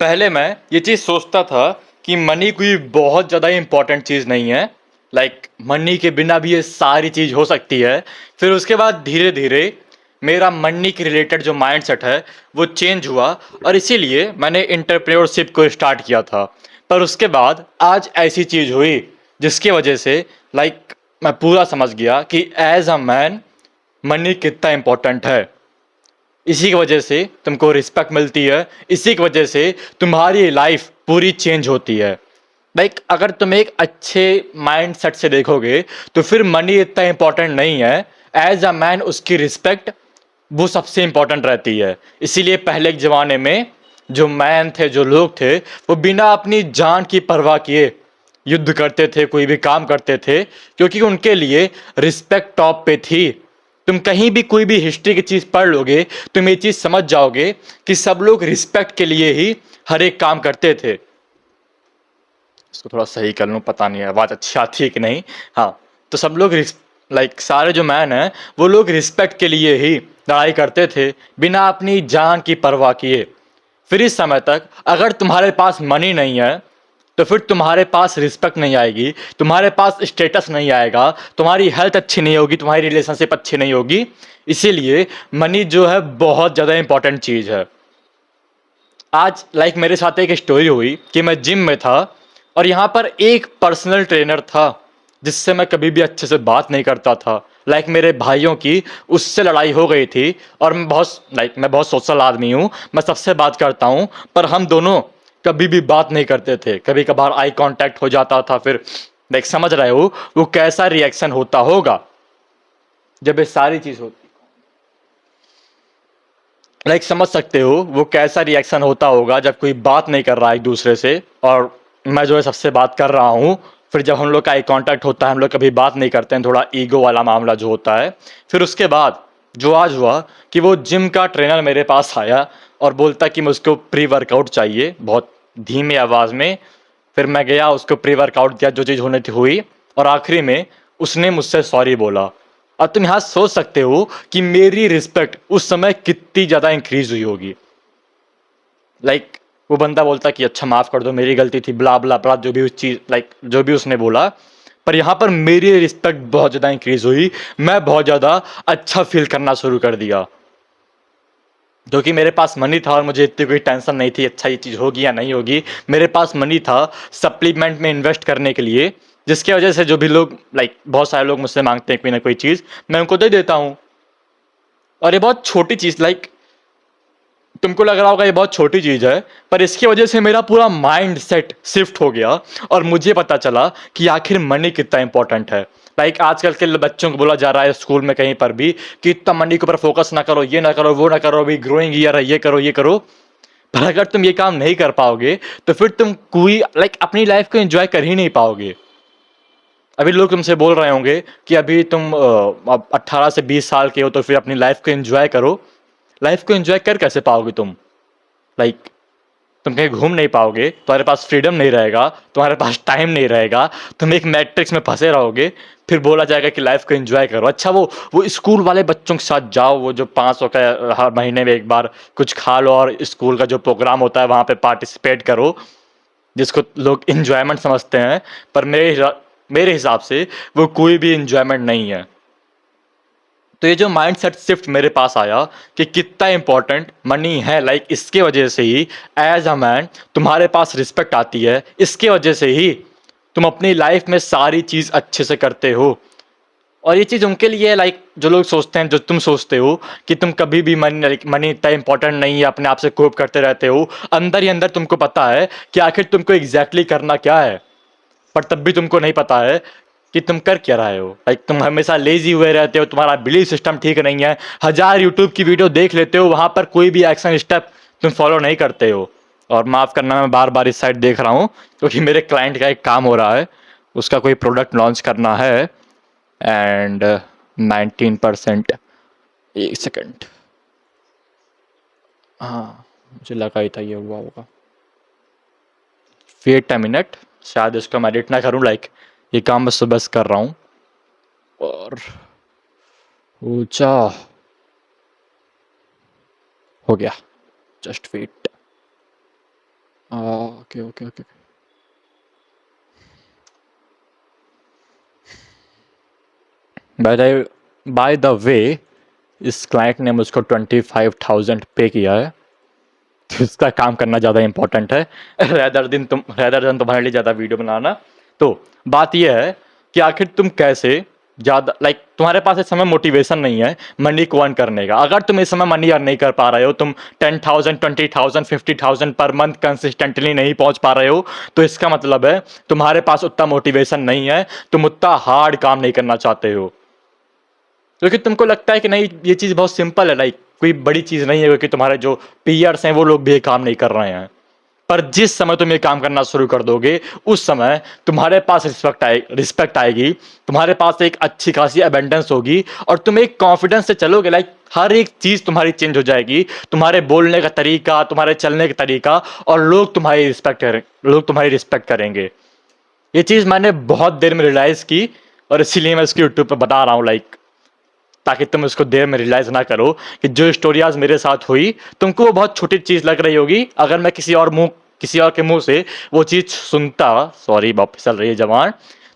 पहले मैं ये चीज़ सोचता था कि मनी कोई बहुत ज़्यादा इम्पोर्टेंट चीज़ नहीं है। लाइक मनी के बिना भी ये सारी चीज़ हो सकती है। फिर उसके बाद धीरे धीरे मेरा मनी के रिलेटेड जो माइंडसेट है वो चेंज हुआ और इसीलिए मैंने एंटरप्रेन्योरशिप को स्टार्ट किया था। पर उसके बाद आज ऐसी चीज़ हुई जिसकी वजह से लाइक मैं पूरा समझ गया कि एज अ मैन मनी कितना इम्पोर्टेंट है। इसी की वजह से तुमको रिस्पेक्ट मिलती है। इसी की वजह से तुम्हारी लाइफ पूरी चेंज होती है। लाइक अगर तुम एक अच्छे माइंड सेट से देखोगे तो फिर मनी इतना इंपॉर्टेंट नहीं है। एज अ मैन उसकी रिस्पेक्ट वो सबसे इंपॉर्टेंट रहती है। इसीलिए पहले के ज़माने में जो मैन थे, जो लोग थे, वो बिना अपनी जान की परवाह किए युद्ध करते थे, कोई भी काम करते थे, क्योंकि उनके लिए रिस्पेक्ट टॉप पे थी। तुम कहीं भी कोई भी हिस्ट्री की चीज़ पढ़ लोगे, तुम ये चीज़ समझ जाओगे कि सब लोग रिस्पेक्ट के लिए ही हर एक काम करते थे। इसको थोड़ा सही कर लूँ, पता नहीं आवाज़ अच्छी आती है कि नहीं। हाँ, तो सब लोग लाइक सारे जो मैन हैं वो लोग रिस्पेक्ट के लिए ही लड़ाई करते थे, बिना अपनी जान की परवाह किए। फिर इस समय तक अगर तुम्हारे पास मनी नहीं है तो फिर तुम्हारे पास रिस्पेक्ट नहीं आएगी, तुम्हारे पास स्टेटस नहीं आएगा, तुम्हारी हेल्थ अच्छी नहीं होगी, तुम्हारी रिलेशनशिप अच्छी नहीं होगी। इसीलिए मनी जो है बहुत ज़्यादा इंपॉर्टेंट चीज़ है। आज लाइक मेरे साथ एक स्टोरी हुई कि मैं जिम में था और यहाँ पर एक पर्सनल ट्रेनर था जिससे मैं कभी भी अच्छे से बात नहीं करता था। लाइक मेरे भाइयों की उससे लड़ाई हो गई थी और मैं बहुत सोशल आदमी हूँ, मैं सबसे बात करता हूँ, पर हम दोनों कभी भी बात नहीं करते थे। कभी कभार आई कांटेक्ट हो जाता था। फिर लाइक समझ रहे हो वो कैसा रिएक्शन होता होगा जब ये सारी चीज़ होती। लाइक समझ सकते हो वो कैसा रिएक्शन होता होगा जब कोई बात नहीं कर रहा है एक दूसरे से और मैं जो है सबसे बात कर रहा हूँ। फिर जब हम लोग का आई कांटेक्ट होता है, हम लोग कभी बात नहीं करते हैं, थोड़ा ईगो वाला मामला जो होता है। फिर उसके बाद जो आज हुआ कि वो जिम का ट्रेनर मेरे पास आया और बोलता कि मुझको प्री वर्कआउट चाहिए, बहुत धीमी आवाज़ में। फिर मैं गया, उसको प्री वर्कआउट दिया, जो चीज़ होनी थी हुई, और आखिरी में उसने मुझसे सॉरी बोला। और तुम यहाँ सोच सकते हो कि मेरी रिस्पेक्ट उस समय कितनी ज़्यादा इंक्रीज हुई होगी। लाइक वो बंदा बोलता कि अच्छा माफ़ कर दो, मेरी गलती थी, ब्ला ब्ला ब्ला, जो भी उस चीज़ लाइक जो भी उसने बोला। पर यहाँ पर मेरी रिस्पेक्ट बहुत ज़्यादा इंक्रीज हुई। मैं बहुत ज़्यादा अच्छा फील करना शुरू कर दिया, क्योंकि मेरे पास मनी था और मुझे इतनी कोई टेंशन नहीं थी अच्छा ये चीज़ होगी या नहीं होगी। मेरे पास मनी था सप्लीमेंट में इन्वेस्ट करने के लिए, जिसकी वजह से जो भी लोग लाइक बहुत सारे लोग मुझसे मांगते हैं कोई ना कोई चीज़, मैं उनको दे देता हूँ। और ये बहुत छोटी चीज़, लाइक तुमको लग रहा होगा ये बहुत छोटी चीज़ है, पर इसकी वजह से मेरा पूरा माइंड सेट शिफ्ट हो गया और मुझे पता चला कि आखिर मनी कितना इंपॉर्टेंट है। लाइक आजकल के बच्चों को बोला जा रहा है स्कूल में कहीं पर भी कि इतना मनी के ऊपर फोकस ना करो, ये ना करो, वो ना करो, अभी ग्रोइंग ईयर है, ये करो ये करो। पर अगर तुम ये काम नहीं कर पाओगे तो फिर तुम कोई लाइक अपनी लाइफ को एंजॉय कर ही नहीं पाओगे। अभी लोग तुमसे बोल रहे होंगे कि अभी तुम अब 18 से 20 साल के हो तो फिर अपनी लाइफ को एंजॉय करो। लाइफ को एंजॉय कर कैसे पाओगे तुम? लाइक तुम कहीं घूम नहीं पाओगे, तुम्हारे पास फ्रीडम नहीं रहेगा, तुम्हारे पास टाइम नहीं रहेगा, तुम एक मैट्रिक्स में फंसे रहोगे। फिर बोला जाएगा कि लाइफ को एंजॉय करो। अच्छा वो स्कूल वाले बच्चों के साथ जाओ, वो जो 500 का हर महीने में एक बार कुछ खा लो और स्कूल का जो प्रोग्राम होता है वहाँ पे पार्टिसिपेट करो, जिसको लोग इंजॉयमेंट समझते हैं। पर मेरे हिसाब से वो कोई भी इंजॉयमेंट नहीं है। तो ये जो माइंडसेट शिफ्ट मेरे पास आया कि कितना इंपॉर्टेंट मनी है, लाइक इसके वजह से ही एज अ मैन तुम्हारे पास रिस्पेक्ट आती है। इसके वजह से ही तुम अपनी लाइफ में सारी चीज़ अच्छे से करते हो। और ये चीज़ उनके लिए लाइक जो लोग सोचते हैं, जो तुम सोचते हो कि तुम कभी भी मनी मनी इतना इंपॉर्टेंट नहीं है, अपने आप से कोप करते रहते हो, अंदर ही अंदर तुमको पता है कि आखिर तुमको एग्जैक्टली करना क्या है। पर तब भी तुमको नहीं पता है कि तुम कर क्या रहे हो। लाइक तुम हमेशा लेजी हुए रहते हो, तुम्हारा बिलीफ सिस्टम ठीक नहीं है, हजार यूट्यूब की वीडियो देख लेते हो, वहां पर कोई भी एक्शन स्टेप तुम फॉलो नहीं करते हो। और माफ़ करना, मैं बार बार इस साइड देख रहा हूँ क्योंकि मेरे क्लाइंट का एक काम हो रहा है, उसका कोई प्रोडक्ट लॉन्च करना है। एंड 19%, एक सेकेंड, हाँ मुझे लगा ही था ये हुआ होगा। वेट अ मिनट, शायद इसको मैं एडिट ना करूँ, लाइक ये काम मैं सुबह से कर रहा हूँ। और ऊंचा हो गया, just wait. Okay okay okay by the way इस क्लाइंट ने मुझको 25,000 पे किया है, तो इसका काम करना ज़्यादा इंपॉर्टेंट है रेदर देन तुम्हारे लिए ज़्यादा वीडियो बनाना। तो बात यह है कि आखिर तुम कैसे ज़्यादा तुम्हारे पास इस समय मोटिवेशन नहीं है मनी को अर्न करने का। अगर तुम इस समय मनी अर्न नहीं कर पा रहे हो, तुम 10,000 20,000 50,000 पर मंथ कंसिस्टेंटली नहीं पहुंच पा रहे हो, तो इसका मतलब है तुम्हारे पास उतना मोटिवेशन नहीं है, तुम उतना हार्ड काम नहीं करना चाहते हो। क्योंकि तुमको लगता है कि नहीं ये चीज़ बहुत सिंपल है, कोई बड़ी चीज़ नहीं है, क्योंकि तुम्हारे जो पीयर्स हैं वो लोग भी ये काम नहीं कर रहे हैं। पर जिस समय तुम ये काम करना शुरू कर दोगे उस समय तुम्हारे पास रिस्पेक्ट आएगी, तुम्हारे पास एक अच्छी खासी अबेंडेंस होगी और तुम एक कॉन्फिडेंस से चलोगे। हर एक चीज़ तुम्हारी चेंज हो जाएगी, तुम्हारे बोलने का तरीका, तुम्हारे चलने का तरीका, और लोग तुम्हारी रिस्पेक्ट करेंगे। ये चीज़ मैंने बहुत देर में रियलाइज़ की और इसीलिए मैं इसकी यूट्यूब पर बता रहा हूँ, ताकि तुम इसको देर में रियलाइज ना करो कि जो स्टोरी आज मेरे साथ हुई तुमको वो बहुत छोटी चीज़ लग रही होगी। अगर मैं किसी और के मुंह से वो चीज़ सुनता, सॉरी वापस चल रही है जवान,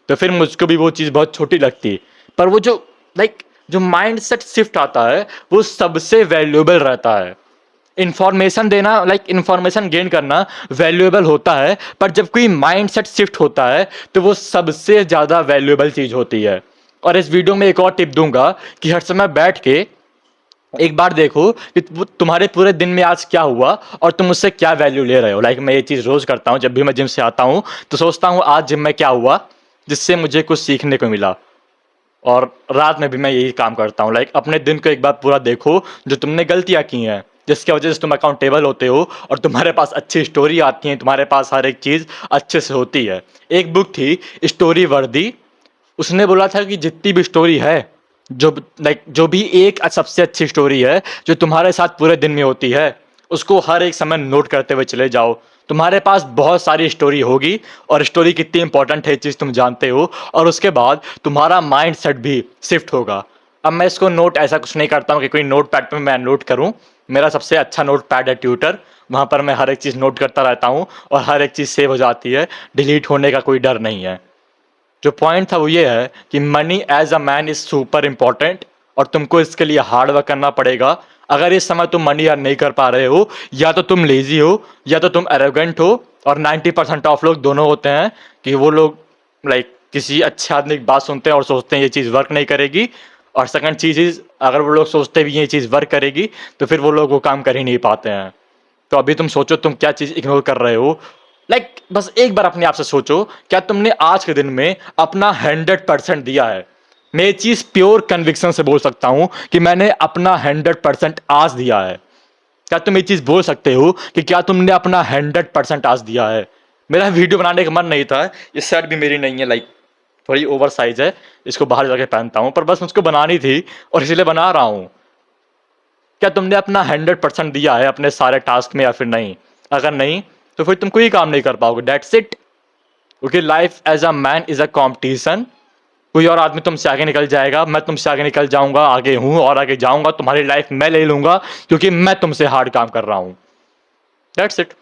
तो फिर मुझको भी वो चीज़ बहुत छोटी लगती। पर वो जो माइंड सेट शिफ्ट आता है वो सबसे वैल्यूएबल रहता है। इंफॉर्मेशन देना इंफॉर्मेशन गेन करना वैल्यूएबल होता है, पर जब कोई माइंड सेट शिफ्ट होता है तो वो सबसे ज़्यादा वैल्यूएबल चीज़ होती है। और इस वीडियो में एक और टिप दूंगा कि हर समय बैठ के एक बार देखो कि तुम्हारे पूरे दिन में आज क्या हुआ और तुम उससे क्या वैल्यू ले रहे हो। मैं ये चीज़ रोज़ करता हूँ, जब भी मैं जिम से आता हूँ तो सोचता हूँ आज जिम में क्या हुआ जिससे मुझे कुछ सीखने को मिला। और रात में भी मैं यही काम करता हूँ। अपने दिन को एक बार पूरा देखो जो तुमने गलतियाँ की हैं, जिसकी वजह से तुम अकाउंटेबल होते हो और तुम्हारे पास अच्छी स्टोरी आती है, तुम्हारे पास हर एक चीज़ अच्छे से होती है। एक बुक थी स्टोरी वर्दी, उसने बोला था कि जितनी भी स्टोरी है, जो भी एक सबसे अच्छी स्टोरी है जो तुम्हारे साथ पूरे दिन में होती है, उसको हर एक समय नोट करते हुए चले जाओ। तुम्हारे पास बहुत सारी स्टोरी होगी और स्टोरी कितनी इंपॉर्टेंट है ये चीज़ तुम जानते हो, और उसके बाद तुम्हारा माइंड सेट भी शिफ्ट होगा। अब मैं इसको नोट ऐसा कुछ नहीं करता हूँ कि कोई नोट पैड पर मैं नोट करूँ। मेरा सबसे अच्छा नोट पैड है ट्विटर, वहाँ पर मैं हर एक चीज़ नोट करता रहता हूँ और हर एक चीज़ सेव हो जाती है, डिलीट होने का कोई डर नहीं है। जो पॉइंट था वो ये है कि money as a man is super important और तुमको इसके लिए हार्ड वर्क करना पड़ेगा। अगर इस समय तुम मनी अर्न नहीं कर पा रहे हो, या तो तुम लेजी हो या तो तुम एरोगेंट हो। और 90% ऑफ लोग दोनों होते हैं कि वो लोग किसी अच्छे आदमी की बात सुनते हैं और सोचते हैं ये चीज़ वर्क नहीं करेगी, और सेकंड चीज़ इज अगर वो लोग सोचते भी ये चीज़ वर्क करेगी तो फिर वो लोग वो काम कर ही नहीं पाते हैं। तो अभी तुम सोचो तुम क्या चीज़ इग्नोर कर रहे हो। बस एक बार अपने आप से सोचो, क्या तुमने आज के दिन में अपना 100% दिया है। मैं ये चीज़ प्योर कन्विक्शन से बोल सकता हूं कि मैंने अपना 100% आज दिया है। क्या तुम ये चीज़ बोल सकते हो कि क्या तुमने अपना 100% आज दिया है। मेरा वीडियो बनाने का मन नहीं था, ये शर्ट भी मेरी नहीं है, थोड़ी ओवर साइज है, इसको बाहर जाके पहनता हूँ, पर बस मुझको बनानी थी और इसलिए बना रहा हूँ। क्या तुमने अपना 100% दिया है अपने सारे टास्क में या फिर नहीं। अगर नहीं तो फिर तुम कोई काम नहीं कर पाओगे, दैट्स इट। क्योंकि life as a man is a competition. कोई और आदमी तुमसे आगे निकल जाएगा, मैं तुमसे आगे निकल जाऊंगा, आगे हूं और आगे जाऊंगा, तुम्हारी लाइफ मैं ले लूंगा क्योंकि मैं तुमसे हार्ड काम कर रहा हूं। That's it.